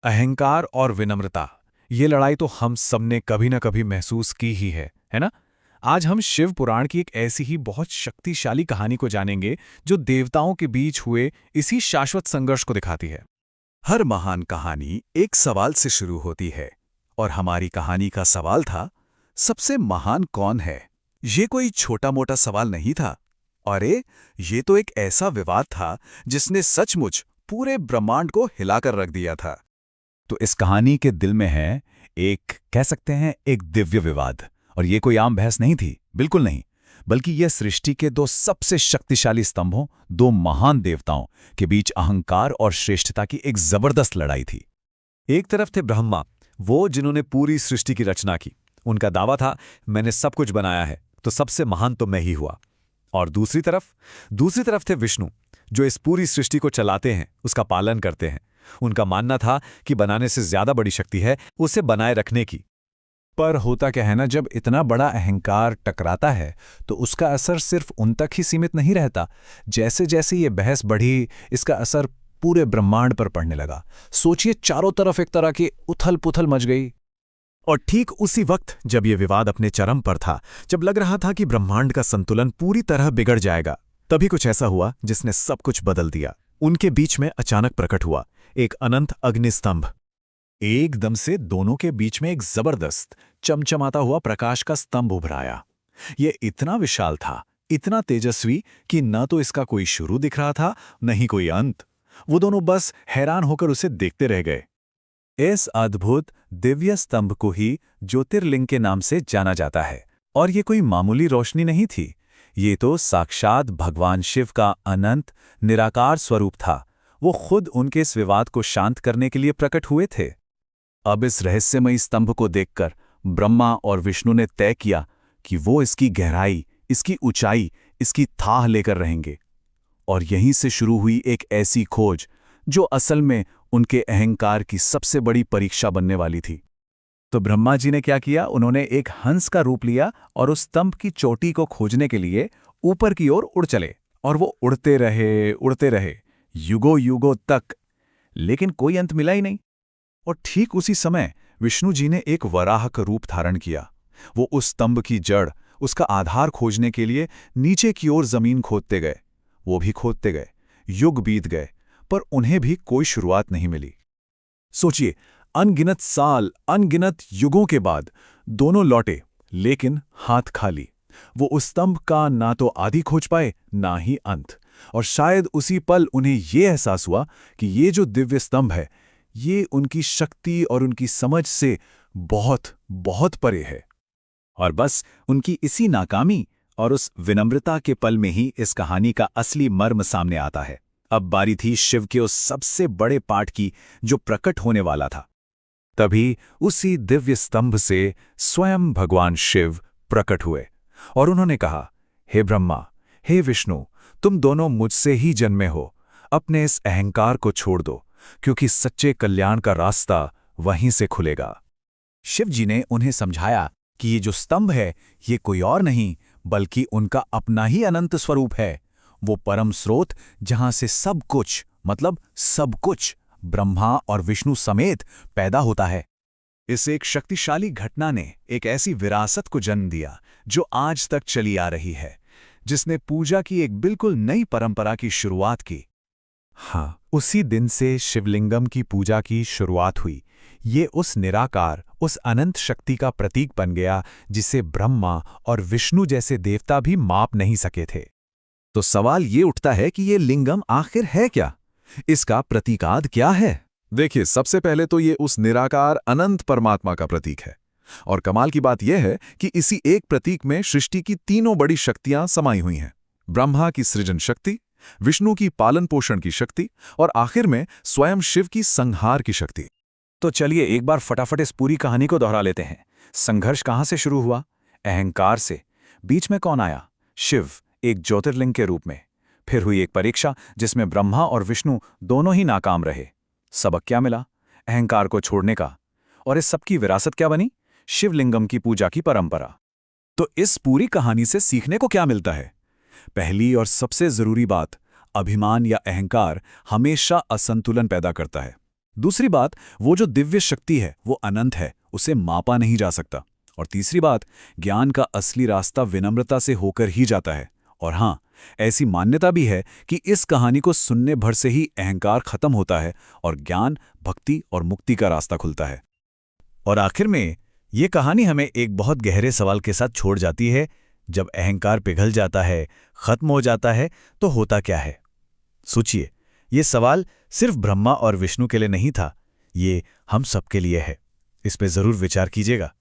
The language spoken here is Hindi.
अहंकार और विनम्रता, ये लड़ाई तो हम सबने कभी ना कभी महसूस की ही है ना? आज हम शिव पुराण की एक ऐसी ही बहुत शक्तिशाली कहानी को जानेंगे जो देवताओं के बीच हुए इसी शाश्वत संघर्ष को दिखाती है। हर महान कहानी एक सवाल से शुरू होती है और हमारी कहानी का सवाल था, सबसे महान कौन है? ये कोई छोटा-मोटा सवाल नहीं था। अरे, ये तो एक ऐसा विवाद था जिसने सचमुच पूरे ब्रह्मांड को हिलाकर रख दिया था। तो इस कहानी के दिल में है एक, कह सकते हैं, एक दिव्य विवाद। और ये कोई आम बहस नहीं थी, बिल्कुल नहीं, बल्कि यह सृष्टि के दो सबसे शक्तिशाली स्तंभों, दो महान देवताओं के बीच अहंकार और श्रेष्ठता की एक जबरदस्त लड़ाई थी। एक तरफ थे ब्रह्मा, वो जिन्होंने पूरी सृष्टि की रचना की। उनका दावा था, मैंने सब कुछ बनाया है, तो सबसे महान तो मैं ही हुआ। और दूसरी तरफ थे विष्णु, जो इस पूरी सृष्टि को चलाते हैं, उसका पालन करते हैं। उनका मानना था कि बनाने से ज्यादा बड़ी शक्ति है उसे बनाए रखने की। पर होता क्या है ना, जब इतना बड़ा अहंकार टकराता है तो उसका असर सिर्फ उन तक ही सीमित नहीं रहता। जैसे जैसे ये बहस बढ़ी, इसका असर पूरे ब्रह्मांड पर पड़ने लगा। सोचिए, चारों तरफ एक तरह की उथल पुथल मच गई। और ठीक उसी वक्त जब ये विवाद अपने चरम पर था, जब लग रहा था कि ब्रह्मांड का संतुलन पूरी तरह बिगड़ जाएगा, तभी कुछ ऐसा हुआ जिसने सब कुछ बदल दिया। उनके बीच में अचानक प्रकट हुआ एक अनंत अग्निस्तंभ। एकदम से दोनों के बीच में एक जबरदस्त चमचमाता हुआ प्रकाश का स्तंभ उभर आया। ये इतना विशाल था, इतना तेजस्वी कि न तो इसका कोई शुरू दिख रहा था, न ही कोई अंत। वो दोनों बस हैरान होकर उसे देखते रह गए। इस अद्भुत दिव्य स्तंभ को ही ज्योतिर्लिंग के नाम से जाना जाता है। और ये कोई मामूली रोशनी नहीं थी, ये तो साक्षात भगवान शिव का अनंत निराकार स्वरूप था। वो खुद उनके इस विवाद को शांत करने के लिए प्रकट हुए थे। अब इस रहस्यमयी स्तंभ को देखकर ब्रह्मा और विष्णु ने तय किया कि वो इसकी गहराई, इसकी ऊंचाई, इसकी थाह लेकर रहेंगे। और यहीं से शुरू हुई एक ऐसी खोज जो असल में उनके अहंकार की सबसे बड़ी परीक्षा बनने वाली थी। तो ब्रह्मा जी ने क्या किया, उन्होंने एक हंस का रूप लिया और उस स्तंभ की चोटी को खोजने के लिए ऊपर की ओर उड़ चले। और वो उड़ते रहे युगों युगों तक, लेकिन कोई अंत मिला ही नहीं। और ठीक उसी समय विष्णु जी ने एक वराह का रूप धारण किया। वो उस स्तंभ की जड़, उसका आधार खोजने के लिए नीचे की ओर जमीन खोदते गए। वो भी खोदते गए, युग बीत गए, पर उन्हें भी कोई शुरुआत नहीं मिली। सोचिए, अनगिनत साल, अनगिनत युगों के बाद दोनों लौटे, लेकिन हाथ खाली। वो उस स्तंभ का ना तो आदि खोज पाए, ना ही अंत। और शायद उसी पल उन्हें यह एहसास हुआ कि ये जो दिव्य स्तंभ है, ये उनकी शक्ति और उनकी समझ से बहुत बहुत परे है। और बस उनकी इसी नाकामी और उस विनम्रता के पल में ही इस कहानी का असली मर्म सामने आता है। अब बारी थी शिव के उस सबसे बड़े पाठ की जो प्रकट होने वाला था। तभी उसी दिव्य स्तंभ से स्वयं भगवान शिव प्रकट हुए और उन्होंने कहा, हे ब्रह्मा, हे विष्णु, तुम दोनों मुझसे ही जन्मे हो। अपने इस अहंकार को छोड़ दो, क्योंकि सच्चे कल्याण का रास्ता वहीं से खुलेगा। शिव जी ने उन्हें समझाया कि ये जो स्तंभ है, ये कोई और नहीं बल्कि उनका अपना ही अनंत स्वरूप है। वो परम स्रोत जहां से सब कुछ, मतलब सब कुछ, ब्रह्मा और विष्णु समेत पैदा होता है। इस एक शक्तिशाली घटना ने एक ऐसी विरासत को जन्म दिया जो आज तक चली आ रही है, जिसने पूजा की एक बिल्कुल नई परंपरा की शुरुआत की। हाँ, उसी दिन से शिवलिंगम की पूजा की शुरुआत हुई। ये उस निराकार, उस अनंत शक्ति का प्रतीक बन गया जिसे ब्रह्मा और विष्णु जैसे देवता भी माप नहीं सके थे। तो सवाल ये उठता है कि ये लिंगम आखिर है क्या? इसका प्रतीकाद क्या है? देखिए, सबसे पहले तो ये उस निराकार अनंत परमात्मा का प्रतीक है। और कमाल की बात यह है कि इसी एक प्रतीक में सृष्टि की तीनों बड़ी शक्तियां समाई हुई हैं। ब्रह्मा की सृजन शक्ति, विष्णु की पालन पोषण की शक्ति और आखिर में स्वयं शिव की संहार की शक्ति। तो चलिए एक बार फटाफट इस पूरी कहानी को दोहरा लेते हैं। संघर्ष कहां से शुरू हुआ? अहंकार से। बीच में कौन आया? शिव, एक ज्योतिर्लिंग के रूप में। फिर हुई एक परीक्षा जिसमें ब्रह्मा और विष्णु दोनों ही नाकाम रहे। सबक क्या मिला? अहंकार को छोड़ने का। और इस सब की विरासत क्या बनी? शिवलिंगम की पूजा की परंपरा। तो इस पूरी कहानी से सीखने को क्या मिलता है? पहली और सबसे जरूरी बात, अभिमान या अहंकार हमेशा असंतुलन पैदा करता है। दूसरी बात, वो जो दिव्य शक्ति है वो अनंत है, उसे मापा नहीं जा सकता। और तीसरी बात, ज्ञान का असली रास्ता विनम्रता से होकर ही जाता है। और हाँ, ऐसी मान्यता भी है कि इस कहानी को सुनने भर से ही अहंकार खत्म होता है और ज्ञान, भक्ति और मुक्ति का रास्ता खुलता है। और आखिर में ये कहानी हमें एक बहुत गहरे सवाल के साथ छोड़ जाती है। जब अहंकार पिघल जाता है, खत्म हो जाता है, तो होता क्या है? सोचिए, ये सवाल सिर्फ ब्रह्मा और विष्णु के लिए नहीं था, ये हम सबके लिए है। इस पे जरूर विचार कीजिएगा।